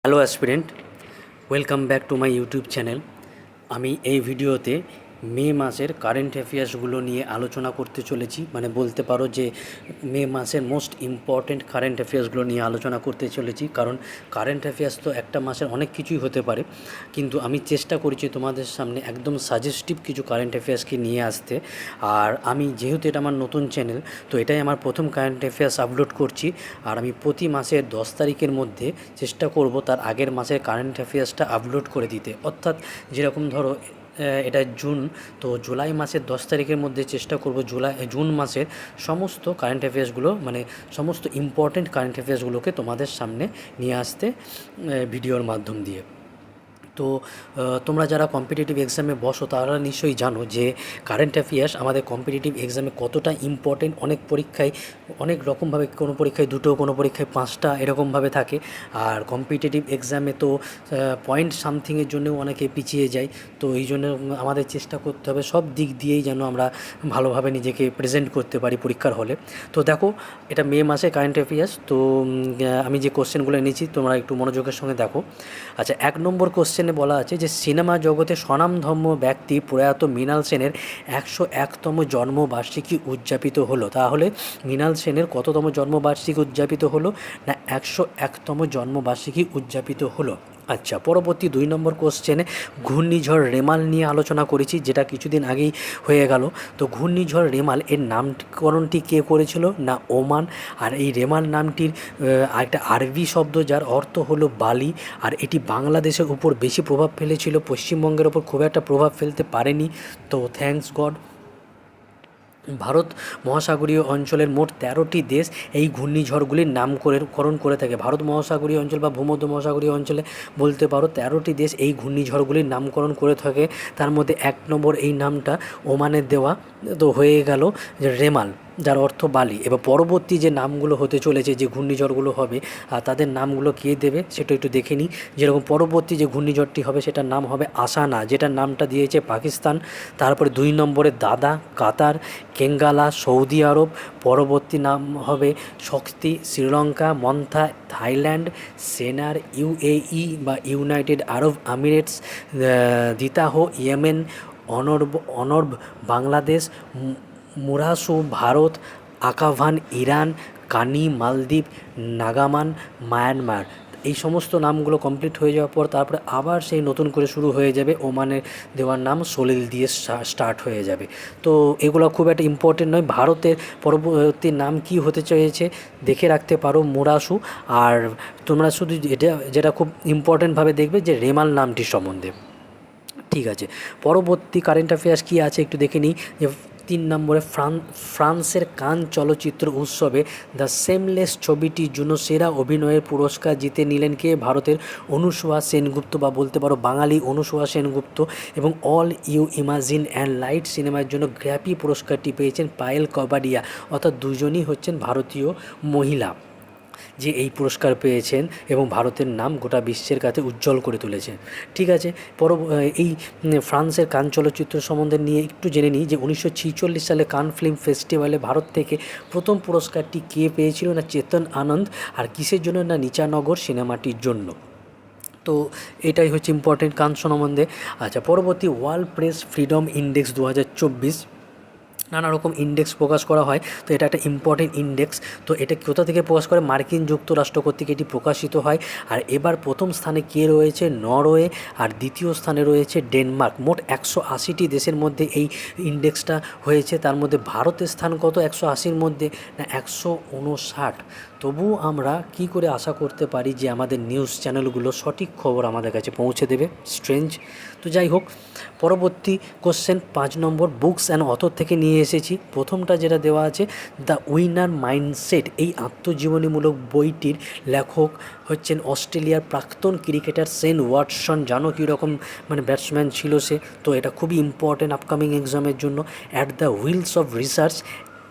Hello aspirant, welcome back to my YouTube channel. আমি এই ভিডিওতে মে মাসের কারেন্ট অ্যাফেয়ার্সগুলো নিয়ে আলোচনা করতে চলেছি। মানে বলতে পারো যে মে মাসের মোস্ট ইম্পর্ট্যান্ট কারেন্ট অ্যাফেয়ার্সগুলো নিয়ে আলোচনা করতে চলেছি। কারণ কারেন্ট অ্যাফেয়ার্স তো একটা মাসের অনেক কিছুই হতে পারে, কিন্তু আমি চেষ্টা করেছি তোমাদের সামনে একদম সাজেস্টিভ কিছু কারেন্ট অ্যাফেয়ার্সকে নিয়ে আসতে। আর আমি যেহেতু এটা আমার নতুন চ্যানেল, তো এটাই আমার প্রথম কারেন্ট অ্যাফেয়ার্স আপলোড করছি। আর আমি প্রতি মাসের 10 তারিখের মধ্যে চেষ্টা করব তার আগের মাসের কারেন্ট অ্যাফেয়ার্সটা আপলোড করে দিতে। অর্থাৎ যেরকম ধরো এটা জুন, তো জুলাই মাসের 10 তারিখের মধ্যে চেষ্টা করব জুন মাসের সমস্ত কারেন্ট অ্যাফেয়ার্সগুলো, মানে সমস্ত ইম্পর্ট্যান্ট কারেন্ট অ্যাফেয়ার্সগুলোকে তোমাদের সামনে নিয়ে আসতে ভিডিওর মাধ্যম দিয়ে। তো তোমরা যারা কম্পিটিটিভ এক্সামে বসো তারা নিশ্চয়ই জানো যে কারেন্ট অ্যাফেয়ার্স আমাদের কম্পিটিটিভ এক্সামে কতটা ইম্পর্টেন্ট। অনেক পরীক্ষায় অনেক রকমভাবে, কোনো পরীক্ষায় দুটো, কোনো পরীক্ষায় 5টা এরকমভাবে থাকে। আর কম্পিটিটিভ এক্সামে তো পয়েন্ট সামথিংয়ের জন্যও অনেকে পিছিয়ে যায়। তো এই জন্য আমাদের চেষ্টা করতে হবে সব দিক দিয়েই যেন আমরা ভালোভাবে নিজেকে প্রেজেন্ট করতে পারি পরীক্ষার হলে। তো দেখো, এটা মে মাসে কারেন্ট অ্যাফেয়ার্স। তো আমি যে কোশ্চেনগুলো এনেছি তোমরা একটু মনোযোগের সঙ্গে দেখো। আচ্ছা, 1 নম্বর কোশ্চেনে বলা আছে যে সিনেমা জগতে স্বনামধন্য ব্যক্তি প্রয়াত মৃণাল সেনের 101তম জন্মবার্ষিকী উদযাপিত হলো। তাহলে মৃণাল সেনের কততম জন্মবার্ষিকী উদযাপিত হলো? না, 101তম জন্মবার্ষিকী উদযাপিত হলো। আচ্ছা, পরবর্তী 2 নম্বর কোশ্চেনে ঘূর্ণিঝড় রেমাল নিয়ে আলোচনা করেছি, যেটা কিছুদিন আগেই হয়ে গেল। তো ঘূর্ণিঝড় রেমাল এর নামকরণটি কে করেছিল? না, ওমান। আর এই রেমাল নামটির একটা আরবি শব্দ যার অর্থ হলো বালি। আর এটি বাংলাদেশের উপর বেশি প্রভাব ফেলেছিল, পশ্চিমবঙ্গের ওপর খুব একটা প্রভাব ফেলতে পারেনি। তো থ্যাঙ্কস গড। ভারত মহাসাগরীয় অঞ্চলের মোট 13টি দেশ এই ঘূর্ণিঝড়গুলির নামকরণ করে থাকে। ভারত মহাসাগরীয় অঞ্চল বা ভূমধ্য মহাসাগরীয় অঞ্চলে বলতে পারো 13টি দেশ এই ঘূর্ণিঝড়গুলির নামকরণ করে থাকে। তার মধ্যে 1 নম্বর এই নামটা ওমানের দেওয়া। তো হয়ে গেল যে রেমাল, যার অর্থ বালি। এবার পরবর্তী যে নামগুলো হতে চলেছে, যে ঘূর্ণিঝড়গুলো হবে, আর তাদের নামগুলো কে দেবে সেটা একটু দেখে নিই। যেরকম পরবর্তী যে ঘূর্ণিঝড়টি হবে সেটার নাম হবে আসানা, যেটার নামটা দিয়েছে পাকিস্তান। তারপরে 2 নম্বরে দাদা, কাতার। কেঙ্গালা, সৌদি আরব। পরবর্তী নাম হবে শক্তি, শ্রীলঙ্কা। মন্থা, থাইল্যান্ড। সেনার, ইউএই বা ইউনাইটেড আরব আমিরেটস। দিতাহ, ইয়েমেন। অনর্ব, বাংলাদেশ। মুরাসু, ভারত। আকাভান, ইরান। কানি, মালদ্বীপ। নাগামান, মায়ানমার। এই সমস্ত নামগুলো কমপ্লিট হয়ে যাওয়ার পর তারপরে আবার সেই নতুন করে শুরু হয়ে যাবে। ওমানের দেওয়ার নাম সলিল দিয়ে স্টার্ট হয়ে যাবে। তো এগুলো খুব একটা ইম্পর্টেন্ট নয়। ভারতের পরবর্তী নাম কি হতে চলেছে দেখে রাখতে পারো, মুরাসু। আর তোমরা শুধু যেটা খুব ইম্পর্টেন্টভাবে দেখবে যে রেমাল নামটির সম্বন্ধে। ঠিক আছে, পরবর্তী কারেন্ট অ্যাফেয়ার্স কী আছে একটু দেখে নিই। যে 3 নম্বরে ফ্রান্সের কান চলচ্চিত্র উৎসবে দ্য সেমলেস ছবিটির জন্য সেরা অভিনয়ের পুরস্কার জিতে নিলেন কে? ভারতের অনুসুয়া সেনগুপ্ত, বা বলতে পারো বাঙালি অনুসুয়া সেনগুপ্ত। এবং all you imagine and light সিনেমার জন্য গ্র্যাপি পুরস্কারটি পেয়েছেন পায়েল কবাডিয়া। অর্থাৎ দুজনই হচ্ছেন ভারতীয় মহিলা যে এই পুরস্কার পেয়েছেন এবং ভারতের নাম গোটা বিশ্বের কাছে উজ্জ্বল করে তুলেছেন। ঠিক আছে, এই ফ্রান্সের কান চলচ্চিত্র সম্বন্ধে নিয়ে একটু জেনে নিই। যে 1946 সালে কান ফিল্ম ফেস্টিভ্যালে ভারত থেকে প্রথম পুরস্কারটি কে পেয়েছিল? না, চেতন আনন্দ। আর কিসের জন্য? না, নিচানগর সিনেমাটির জন্য। তো এটাই হচ্ছে ইম্পর্টেন্ট কান সম্বন্ধে। আচ্ছা, পরবর্তী ওয়ার্ল্ড প্রেস ফ্রিডম ইন্ডেক্স 2024, নানা রকম ইন্ডেক্স প্রকাশ করা হয়। তো এটা একটা ইম্পর্টেন্ট ইন্ডেক্স। তো এটা কোথা থেকে প্রকাশ করে? মার্কিন যুক্তরাষ্ট্র কর্তৃক এটি প্রকাশিত হয়। আর এবার প্রথম স্থানে কে রয়েছে? নরওয়ে। আর দ্বিতীয় স্থানে রয়েছে ডেনমার্ক। মোট 180টি দেশের মধ্যে এই ইন্ডেক্সটা হয়েছে। তার মধ্যে ভারতের স্থান কত 180-র মধ্যে? না, 159। তবুও আমরা কি করে আশা করতে পারি যে আমাদের নিউজ চ্যানেলগুলো সঠিক খবর আমাদের কাছে পৌঁছে দেবে? স্ট্রেঞ্জ। তো যাই হোক, পরবর্তী question 5 number books and author থেকে নিয়ে এসেছি। প্রথমটা যেটা দেওয়া আছে, দ্য উইনার মাইন্ডসেট। এই আত্মজীবনীমূলক বইটির লেখক হচ্ছেন অস্ট্রেলিয়ার প্রাক্তন ক্রিকেটার শেন ওয়াটসন। জানো কীরকম মানে ব্যাটসম্যান ছিল সে? তো এটা খুবই ইম্পর্টেন্ট আপকামিং এক্সামের জন্য। At the wheels of research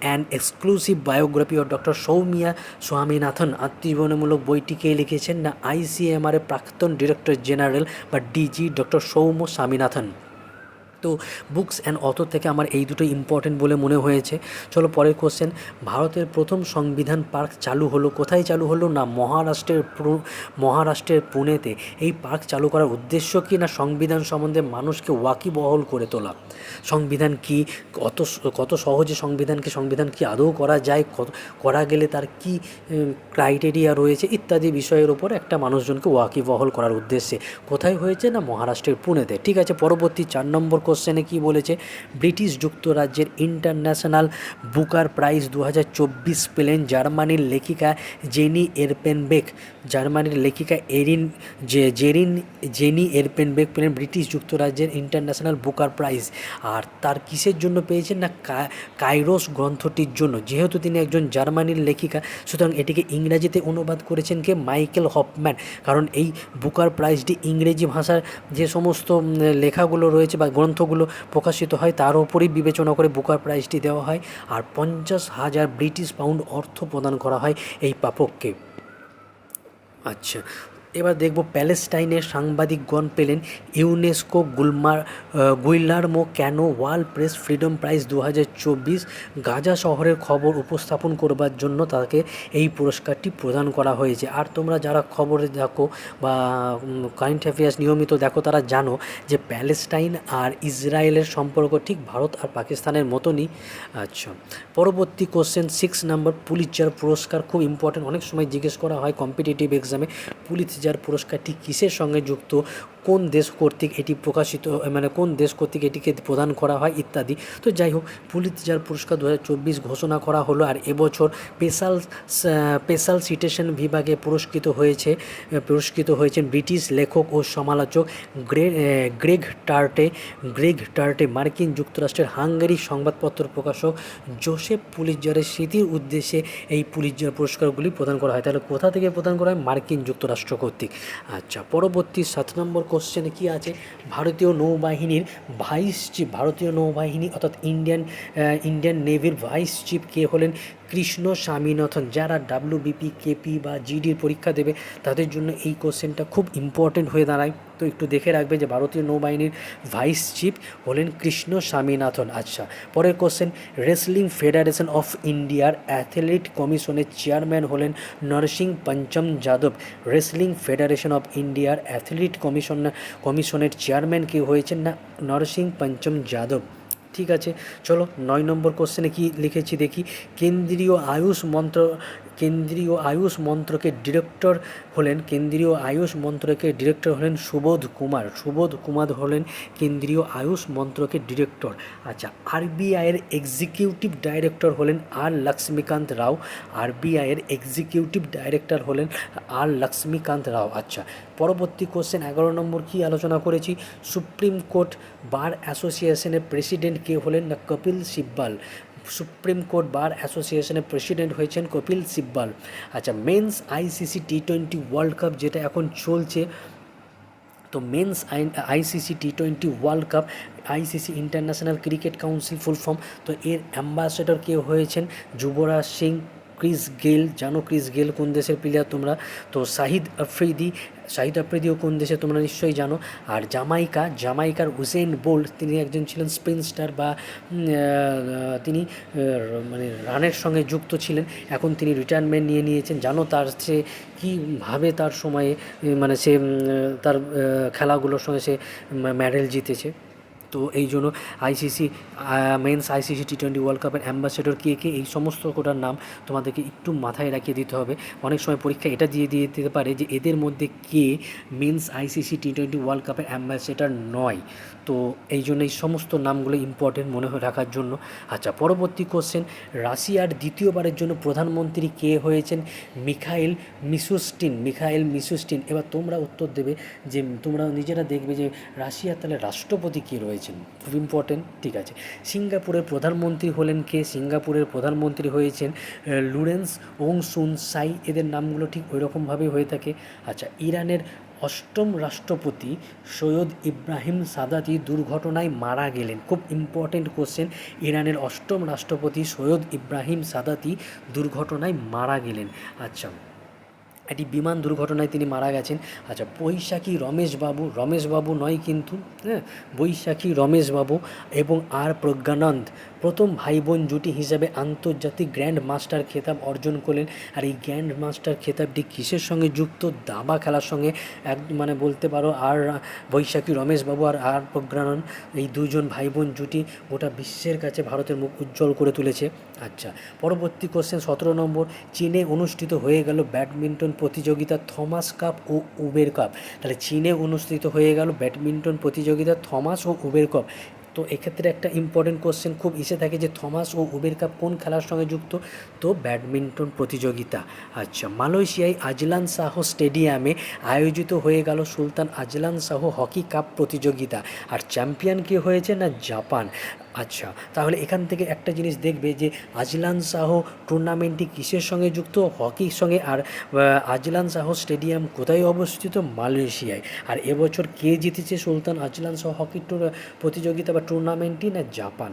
and exclusive biography of doctor Soumya Swaminathan. আত্মজীবনীমূলক বইটি কে লিখেছেন? না, আইসিএমআর এর প্রাক্তন ডিরেক্টর জেনারেল বা ডিজি ডক্টর সৌম্য স্বামীনাথন। তো বুকস অ্যান্ড অথর থেকে আমার এই দুটো ইম্পর্টেন্ট বলে মনে হয়েছে। চলো পরের কোশ্চেন, ভারতের প্রথম সংবিধান পার্ক চালু হলো কোথায় চালু হলো? না মহারাষ্ট্রের পুনেতে। এই পার্ক চালু করার উদ্দেশ্য কি? না সংবিধান সম্বন্ধে মানুষকে ওয়াকিবহাল করে তোলা। সংবিধান কি, কত সহজে সংবিধান কি আদৌ করা যায়, করা গেলে তার কি ক্রাইটেরিয়া রয়েছে ইত্যাদি বিষয়ের ওপর একটা মানুষজনকে ওয়াকিবহাল করার উদ্দেশ্যে। কোথায় হয়েছে? না মহারাষ্ট্রের পুনেতে। ঠিক আছে, পরবর্তী 4 নম্বর কোশ্চেনে কি বলেছে? ব্রিটিশ যুক্তরাজ্যের ইন্টারন্যাশনাল বুকার প্রাইজ 2024 পেলেন জার্মানির লেখিকা জেনি এরপেনবেক। জার্মানির লেখিকা জেনি এরপেনবেক পেলেন ব্রিটিশ যুক্তরাজ্যের ইন্টারন্যাশনাল বুকার প্রাইজ। আর তার কিসের জন্য পেয়েছেন? না কাইরোস গ্রন্থটির জন্য। যেহেতু তিনি একজন জার্মানির লেখিকা, সুতরাং এটিকে ইংরাজিতে অনুবাদ করেছেন কে? Michael Hofmann. কারণ এই বুকার প্রাইজটি ইংরেজি ভাষার যে সমস্ত লেখাগুলো রয়েছে বা গ্রন্থগুলো প্রকাশিত হয় তার উপরই বিবেচনা করে বুকার প্রাইজটি দেওয়া হয়। আর 50,000 ব্রিটিশ পাউন্ড অর্থ প্রদান করা হয় এই প্রাপককে। আচ্ছা, এবার দেখব প্যালেস্টাইনের সাংবাদিকগণ পেলেন UNESCO Guillermo Cano World Press Freedom Prize 2024। Gaza শহরের খবর উপস্থাপন করবার জন্য তাকে এই পুরস্কারটি প্রদান করা হয়েছে। আর তোমরা যারা খবরে দেখো বা কারেন্ট অ্যাফেয়ার্স নিয়মিত দেখো তারা জানো যে প্যালেস্টাইন আর ইসরায়েলের সম্পর্ক ঠিক ভারত আর পাকিস্তানের মতনই। আচ্ছা, পরবর্তী কোশ্চেন 6 নম্বর, পুলিৎজার পুরস্কার খুব ইম্পর্টেন্ট, অনেক সময় জিজ্ঞেস করা হয় কম্পিটিটিভ এক্সামে। পুলিৎজার পুরস্কারটি কিসের সঙ্গে যুক্ত, কোন দেশ কর্তৃক এটি প্রকাশিত, মানে কোন দেশ কর্তৃক এটিকে প্রদান করা হয় ইত্যাদি। তো যাই হোক, পুলিৎজার পুরস্কার 2024 ঘোষণা করা হলো। আর এবছর স্পেশাল সিটেশন বিভাগে পুরস্কৃত হয়েছেন ব্রিটিশ লেখক ও সমালোচক গ্রেগ টার্টে। মার্কিন যুক্তরাষ্ট্রের হাঙ্গেরির সংবাদপত্র প্রকাশক জোসেফ পুলিৎজারের স্মৃতির উদ্দেশ্যে এই পুলিৎজার পুরস্কারগুলি প্রদান করা হয়। তাহলে কোথা থেকে প্রদান করা হয়? মার্কিন যুক্তরাষ্ট্র কর্তৃক। আচ্ছা, পরবর্তী 7 নম্বর কোশ্চেনে কি আছে? ভারতীয় নৌবাহিনীর অর্থাৎ ইন্ডিয়ান নেভির ভাইস চিফ কে হলেন? কৃষ্ণ স্বামীনাথন। যারা WBP, KP বা GDর পরীক্ষা দেবে তাদের জন্য এই কোশ্চেনটা খুব ইম্পর্টেন্ট হয়ে দাঁড়ায়। তো একটু দেখে রাখবে যে ভারতীয় নৌবাহিনীর ভাইস চিফ হলেন কৃষ্ণ স্বামীনাথন। আচ্ছা, পরের কোশ্চেন, রেসলিং ফেডারেশন অফ ইন্ডিয়ার অ্যাথলেট কমিশনের চেয়ারম্যান হলেন নরসিং পঞ্চম যাদব। রেসলিং ফেডারেশন অফ ইন্ডিয়ার অ্যাথলেট কমিশনের চেয়ারম্যান কে হয়েছেন? না নরসিং পঞ্চম যাদব। ঠিক আছে, চলো 9 নম্বর কোশ্চেনে কি লিখেছি দেখি। কেন্দ্রীয় আয়ুষ মন্ত্রকের ডিরেক্টর হলেন সুবোধ কুমার হলেন কেন্দ্রীয় আয়ুষ মন্ত্রকের ডিরেক্টর। আচ্ছা, RBIয়ের এক্সিকিউটিভ ডাইরেক্টর হলেন আর লক্ষ্মীকান্ত রাও। আচ্ছা, পরবর্তী কোশ্চেন 11 নম্বর কি আলোচনা করেছি? সুপ্রিম কোর্ট বার অ্যাসোসিয়েশনের প্রেসিডেন্ট কে হলেন? না Kapil Sibal. Supreme court bar অ্যাসোসিয়েশনের প্রেসিডেন্ট হয়েছেন কপিল সিব্বাল। আচ্ছা, men's ICC T20 World cup যেটা এখন চলছে, তো men's ICC T20 World Cup, ICC International Cricket Council full form. তো এর অ্যাম্বাসেডর কে হয়েছেন? যুবরাজ সিং। ক্রিস গেল, জানো ক্রিস গেল কোন দেশের প্লেয়ার তোমরা? তো শাহিদ আফ্রিদিও কোন দেশে তোমরা নিশ্চয়ই জানো। আর জামাইকার হুসেইন বোল্ট, তিনি একজন ছিলেন স্পিনস্টার বা তিনি মানে রানের সঙ্গে যুক্ত ছিলেন। এখন তিনি রিটায়ারমেন্ট নিয়েছেন। জানো তার সে কীভাবে তার সময়ে মানে সে তার খেলাগুলোর সঙ্গে সে মেডেল জিতেছে। তো এই জন্য মেন্স ICC T20 ওয়ার্ল্ড কাপের অ্যাম্বাসেডর কে এই সমস্ত কোটার নাম তোমাদেরকে একটু মাথায় রাখিয়ে দিতে হবে। অনেক সময় পরীক্ষা এটা দিয়ে দিতে পারে যে এদের মধ্যে কে মেন্স ICC T20 ওয়ার্ল্ড কাপের অ্যাম্বাসেডর নয়। তো এই জন্য এই সমস্ত নামগুলো ইম্পর্টেন্ট মনে রাখার জন্য। আচ্ছা, পরবর্তী কোশ্চেন, রাশিয়ার দ্বিতীয়বারের জন্য প্রধানমন্ত্রী কে হয়েছেন? মিখাইল মিশুস্টিন। এবার তোমরা উত্তর দেবে যে তোমরা নিজেরা দেখবে যে রাশিয়ার তাহলে রাষ্ট্রপতি কে রয়েছেন, খুব ইম্পর্টেন্ট। ঠিক আছে, সিঙ্গাপুরের প্রধানমন্ত্রী হলেন কে? সিঙ্গাপুরের প্রধানমন্ত্রী হয়েছেন লুরেন্স ওং সুন সাই। এদের নামগুলো ঠিক ওই রকমভাবেই হয়ে থাকে। আচ্ছা, ইরানের 8ম রাষ্ট্রপতি সৈয়দ ইব্রাহিম সাদাতি দুর্ঘটনায় মারা গেলেন। খুব ইম্পর্টেন্ট কোশ্চেন, ইরানের 8ম রাষ্ট্রপতি সৈয়দ ইব্রাহিম সাদাতি দুর্ঘটনায় মারা গেলেন। আচ্ছা, একটি বিমান দুর্ঘটনায় তিনি মারা গেছেন। আচ্ছা, বৈশাখী রমেশবাবু নয় কিন্তু, হ্যাঁ, বৈশাখী রমেশবাবু এবং আর প্রজ্ঞানন্দ প্রথম ভাই বোন জুটি হিসাবে আন্তর্জাতিক গ্র্যান্ড মাস্টার খেতাব অর্জন করলেন। আর এই গ্র্যান্ড মাস্টার খেতাবটি কিসের সঙ্গে যুক্ত? দাবা খেলার সঙ্গে। মানে বলতে পারো আর বৈশাখী রমেশবাবু আর আর প্রজ্ঞানন্দ, এই দুজন ভাই বোন জুটি গোটা বিশ্বের কাছে ভারতের মুখ উজ্জ্বল করে তুলেছে। আচ্ছা, পরবর্তী কোশ্চেন 17 নম্বর। চীনে অনুষ্ঠিত হয়ে গেল ব্যাডমিন্টন প্রতিযোগিতা থমাস কাপ ও উবের কাপ। তাহলে চীনে অনুষ্ঠিত হয়ে গেল ব্যাডমিন্টন প্রতিযোগিতা থমাস ও উবের কাপ। তো এক্ষেত্রে একটা ইম্পর্টেন্ট কোশ্চেন খুব ইসে থাকে যে থমাস ও উবের কাপ কোন খেলার সঙ্গে যুক্ত? তো ব্যাডমিন্টন প্রতিযোগিতা। আচ্ছা, মালয়েশিয়ায় আজলান শাহ স্টেডিয়ামে আয়োজিত হয়ে গেল সুলতান আজলান শাহ হকি কাপ প্রতিযোগিতা। আর চ্যাম্পিয়ন কে হয়েছে? না জাপান। আচ্ছা, তাহলে এখান থেকে একটা জিনিস দেখবে যে আজলান শাহ টুর্নামেন্টটি কিসের সঙ্গে যুক্ত? হকির সঙ্গে। আর আজলান শাহ স্টেডিয়াম কোথায় অবস্থিত? মালয়েশিয়ায়। আর এবছর কে জিতেছে সুলতান আজলান শাহ হকি প্রতিযোগিতা বা টুর্নামেন্টটি? না জাপান।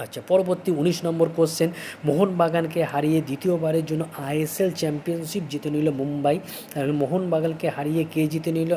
আচ্ছা, পরবর্তী 19 নম্বর কোশ্চেন। মোহনবাগানকে হারিয়ে দ্বিতীয়বারের জন্য আইএসএল চ্যাম্পিয়নশিপ জিতে নিল মুম্বাই। তাহলে মোহনবাগানকে হারিয়ে কে জিতে নিল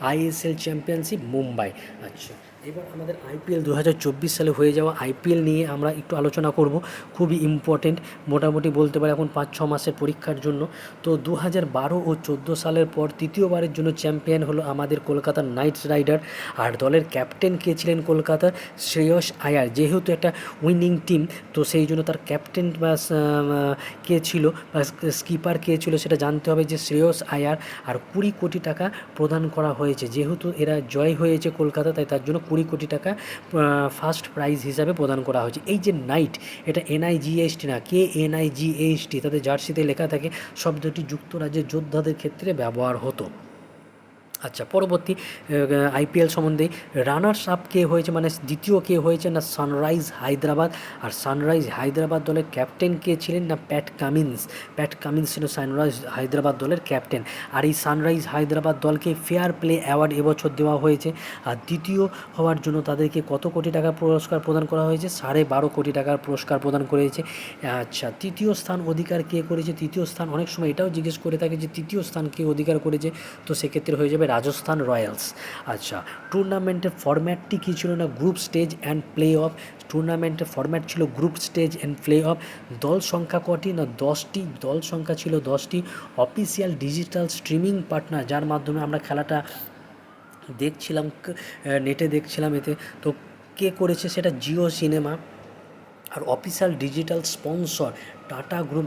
আইএসএল চ্যাম্পিয়নশিপ? মুম্বাই। আচ্ছা, এবার আমাদের আইপিএল 2024 সালে হয়ে যাওয়া আইপিএল নিয়ে আমরা একটু আলোচনা করব। খুবই ইম্পর্টেন্ট, মোটামুটি বলতে পারি এখন 5-6 মাসের পরীক্ষার জন্য। তো 2012 ও 14 সালের পর তৃতীয়বারের জন্য চ্যাম্পিয়ন হলো আমাদের কলকাতার নাইট রাইডার। আর দলের ক্যাপ্টেন কে ছিলেন কলকাতার? শ্রেয়স আয়ার। যেহেতু একটা উইনিং টিম, তো সেই জন্য তার ক্যাপ্টেন বা কে ছিল বা স্কিপার কে ছিল সেটা জানতে হবে, যে শ্রেয়স আয়ার। আর 20 কোটি টাকা প্রদান করা হয়েছে, যেহেতু এরা জয় হয়েছে কলকাতা, তাই তার জন্য 20 কোটি টাকা ফার্স্ট প্রাইজ হিসাবে প্রদান করা হয়েছে। এই যে নাইট, এটা NIGHT না, KNIGHT, তাদের জার্সিতে লেখা থাকে। শব্দটি যুক্তরাজ্যের যোদ্ধাদের ক্ষেত্রে ব্যবহার হতো। আচ্ছা, পরবর্তী আইপিএল সম্বন্ধে রানার্স আপ কে হয়েছে, মানে দ্বিতীয় কে হয়েছে? না সানরাইজ হায়দ্রাবাদ। আর সানরাইজ হায়দ্রাবাদ দলের ক্যাপ্টেন কে ছিলেন? না প্যাট কামিন্স ছিল সানরাইজ হায়দ্রাবাদ দলের ক্যাপ্টেন। আর এই সানরাইজ হায়দ্রাবাদ দলকে ফেয়ার প্লে অ্যাওয়ার্ড এবছর দেওয়া হয়েছে। আর দ্বিতীয় হওয়ার জন্য তাদেরকে কত কোটি টাকা পুরস্কার প্রদান করা হয়েছে? 12.5 কোটি টাকার পুরস্কার প্রদান করেছে। আচ্ছা, তৃতীয় স্থান অধিকার কে করেছে? তৃতীয় স্থান অনেক সময় এটাও জিজ্ঞেস করে থাকে যে তৃতীয় স্থান কে অধিকার করেছে, তো সেক্ষেত্রে হয়ে যাবে রাজস্থান রয়্যালস। আচ্ছা, টুর্নামেন্টের ফরম্যাটটি কী ছিল? না group stage and play of. টুর্নামেন্টের ফরম্যাট ছিল group stage and play of. দল সংখ্যা কটি? না 10টি। দল সংখ্যা ছিল 10টি। অফিসিয়াল ডিজিটাল স্ট্রিমিং পার্টনার, যার মাধ্যমে আমরা খেলাটা দেখছিলাম, নেটে দেখছিলাম, এতে তো কে করেছে? সেটা জিও সিনেমা। আর official digital sponsor Tata group,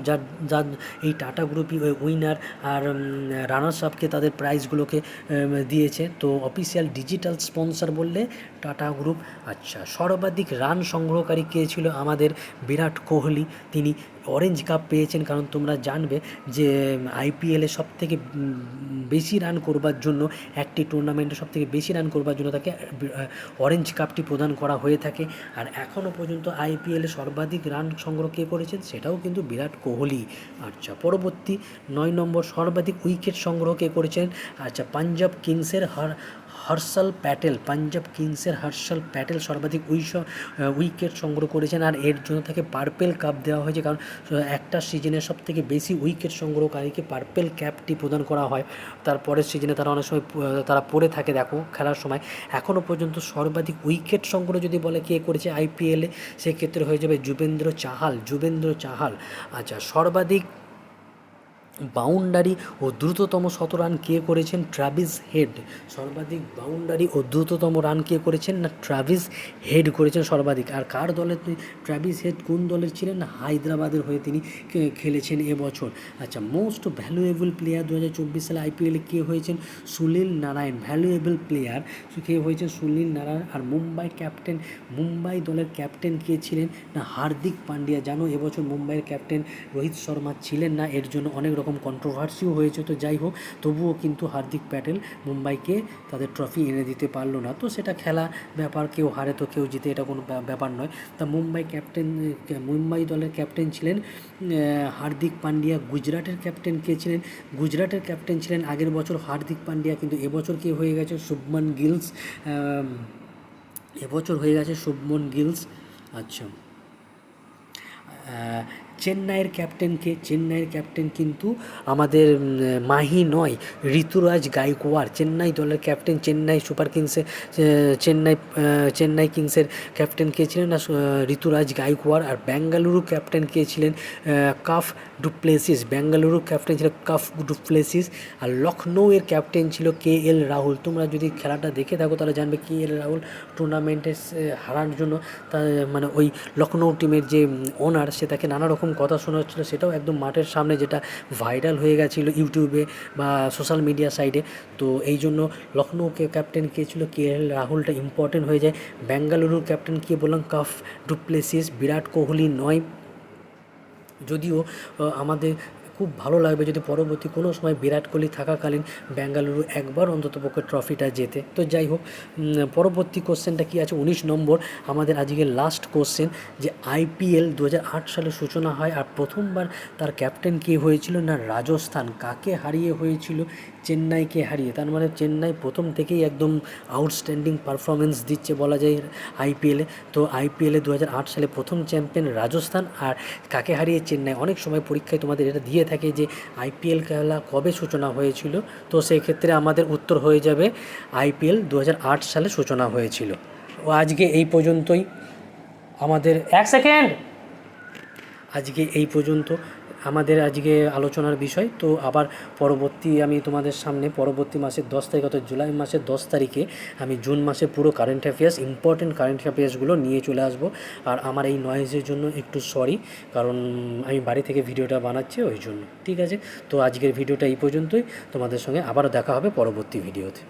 যার এই টাটা গ্রুপই উইনার আর রানার্স আপকে তাদের প্রাইজগুলোকে দিয়েছে। তো অফিসিয়াল ডিজিটাল স্পন্সর বললে টাটা গ্রুপ। আচ্ছা, সর্বাধিক রান সংগ্রহকারী কে ছিল? আমাদের বিরাট কোহলি। তিনি অরেঞ্জ কাপ পেয়েছেন, কারণ তোমরা জানবে যে আইপিএলে সবথেকে বেশি রান করবার জন্য, একটি টুর্নামেন্টে সবথেকে বেশি রান করবার জন্য তাকে অরেঞ্জ কাপটি প্রদান করা হয়ে থাকে। আর এখনও পর্যন্ত আইপিএলে সর্বাধিক রান সংগ্রহ কে করেছেন? সেটাও কিন্তু বিরাট কোহলি। আচ্ছা, পরবর্তী 9 নম্বর, সর্বাধিক উইকেট সংগ্রহ কে করেছেন? আচ্ছা, পাঞ্জাব কিংসের হর্ষল প্যাটেল সর্বাধিক উইকেট সংগ্রহ করেছেন। আর এর জন্য তাকে পার্পেল কাপ দেওয়া হয়েছে, কারণ একটা সিজনে সবথেকে বেশি উইকেট সংগ্রহকারীকে পার্পেল ক্যাপটি প্রদান করা হয়। তারপরের সিজনে তারা অনেক সময় তারা পড়ে থাকে, দেখো খেলার সময়। এখনও পর্যন্ত সর্বাধিক উইকেট সংগ্রহ যদি বলে কে করেছে আইপিএলে, সেক্ষেত্রে হয়ে যাবে যুবেন্দ্র চাহাল। আচ্ছা, সর্বাধিক বাউন্ডারি ও দ্রুততম শতরান কে করেছেন? Travis head. সর্বাধিক বাউন্ডারি ও দ্রুততম রান কে করেছেন? না ট্রাভিস হেড করেছেন সর্বাধিক। আর কার দলের? ট্রাভিস হেড কোন দলের ছিলেন? না হায়দ্রাবাদের হয়ে তিনি খেলেছেন এবছর। আচ্ছা, মোস্ট ভ্যালুয়েবল প্লেয়ার 2024 সালে আইপিএলে কে হয়েছেন? সুনীল নারায়ণ। ভ্যালুয়েবল প্লেয়ার কে হয়েছেন? সুনীল নারায়ণ। আর মুম্বাই দলের ক্যাপ্টেন কে ছিলেন? না হার্দিক পান্ডিয়া। জানো এবছর মুম্বাইয়ের ক্যাপ্টেন রোহিত শর্মা ছিলেন না, এর জন্য অনেক রকম কন্ট্রোভার্সিও হয়েছে। তো যাই হোক, তবুও কিন্তু হার্দিক প্যাটেল মুম্বাইকে তাদের ট্রফি এনে দিতে পারলো না। তো সেটা খেলা ব্যাপার, কেউ হারে তো কেউ জিতে, এটা কোনো ব্যাপার নয়। তা মুম্বাই দলের ক্যাপ্টেন ছিলেন হার্দিক পান্ডিয়া। গুজরাটের ক্যাপ্টেন কে ছিলেন? গুজরাটের ক্যাপ্টেন ছিলেন আগের বছর হার্দিক পান্ডিয়া, কিন্তু এবছর কে হয়ে গেছে? শুভমান গিলস। আচ্ছা, চেন্নাইয়ের ক্যাপ্টেনকে, চেন্নাইয়ের ক্যাপ্টেন কিন্তু আমাদের মাহি নয়, ঋতুরাজ গাইকোয়াড়। চেন্নাই দলের ক্যাপ্টেন, চেন্নাই সুপার কিংসের চেন্নাই কিংসের ক্যাপ্টেন কে ছিলেন না, ঋতুরাজ গাইকোয়াড়। আর বেঙ্গালুরু ক্যাপ্টেন কে ছিলেন কাফ ডুপ্লেসিস, বেঙ্গালুরু ক্যাপ্টেন ছিল কাফ ডুপ্লেসিস। আর লখনৌয়ের ক্যাপ্টেন ছিল KL রাহুল। তোমরা যদি খেলাটা দেখে থাকো তাহলে জানবে KL রাহুল টুর্নামেন্টে হারার জন্য তার মানে ওই লখনৌ টিমের যে ওনার, সে তাকে নানা রকম কথা শোনাচ্ছিলো, সেটাও একদম মাঠের সামনে, যেটা ভাইরাল হয়ে গেছিলো ইউটিউবে বা সোশ্যাল মিডিয়া সাইটে। তো এই জন্য লখনৌকে ক্যাপ্টেন কে ছিল KL রাহুলটা ইম্পর্টেন্ট হয়ে যায়। বেঙ্গালুরুর ক্যাপ্টেন কে বললাম কাফ ডুপ্লেসিস, বিরাট কোহলি নয়। যদিও আমাদের খুব ভালো লাগবে যদি পরবর্তী কোনো সময় বিরাট কোহলি থাকাকালীন বেঙ্গালুরু একবার অন্ততপক্ষে ট্রফিটা জেতে। তো যাই হোক, পরবর্তী কোশ্চেনটা কী আছে, 19 নম্বর আমাদের আজকের লাস্ট কোশ্চেন, যে IPL 2008 সালে সূচনা হয় আর প্রথমবার তার ক্যাপ্টেন কে হয়েছিল না রাজস্থান। কাকে হারিয়ে হয়েছিল? চেন্নাইকে হারিয়ে। তার মানে চেন্নাই প্রথম থেকেই একদম আউটস্ট্যান্ডিং পারফরমেন্স দিচ্ছে বলা যায় IPL-এ। তো IPL-এ 2008 সালে প্রথম চ্যাম্পিয়ন রাজস্থান, আর কাকে হারিয়ে? চেন্নাই। অনেক সময় পরীক্ষায় তোমাদের এটা দিয়ে থাকে যে IPL খেলা কবে সূচনা হয়েছিল, তো সেই ক্ষেত্রে আমাদের উত্তর হয়ে যাবে IPL 2008 সালে সূচনা হয়েছিল। ও আজকে এই পর্যন্তই আমাদের, এক সেকেন্ড, আজকে এই পর্যন্ত আমাদের আজকে আলোচনার বিষয়। তো আবার পরবর্তী আমি তোমাদের সামনে পরবর্তী মাসের 10 তারিখ, অর্থাৎ জুলাই মাসের 10 তারিখে আমি জুন মাসে পুরো কারেন্ট অ্যাফেয়ার্স, ইম্পর্টেন্ট কারেন্ট অ্যাফেয়ার্সগুলো নিয়ে চলে আসবো। আর আমার এই নয়েজের জন্য একটু সরি, কারণ আমি বাড়ি থেকে ভিডিওটা বানাচ্ছি ওই জন্য। ঠিক আছে, তো আজকের ভিডিওটা এই পর্যন্তই। তোমাদের সঙ্গে আবারও দেখা হবে পরবর্তী ভিডিওতে।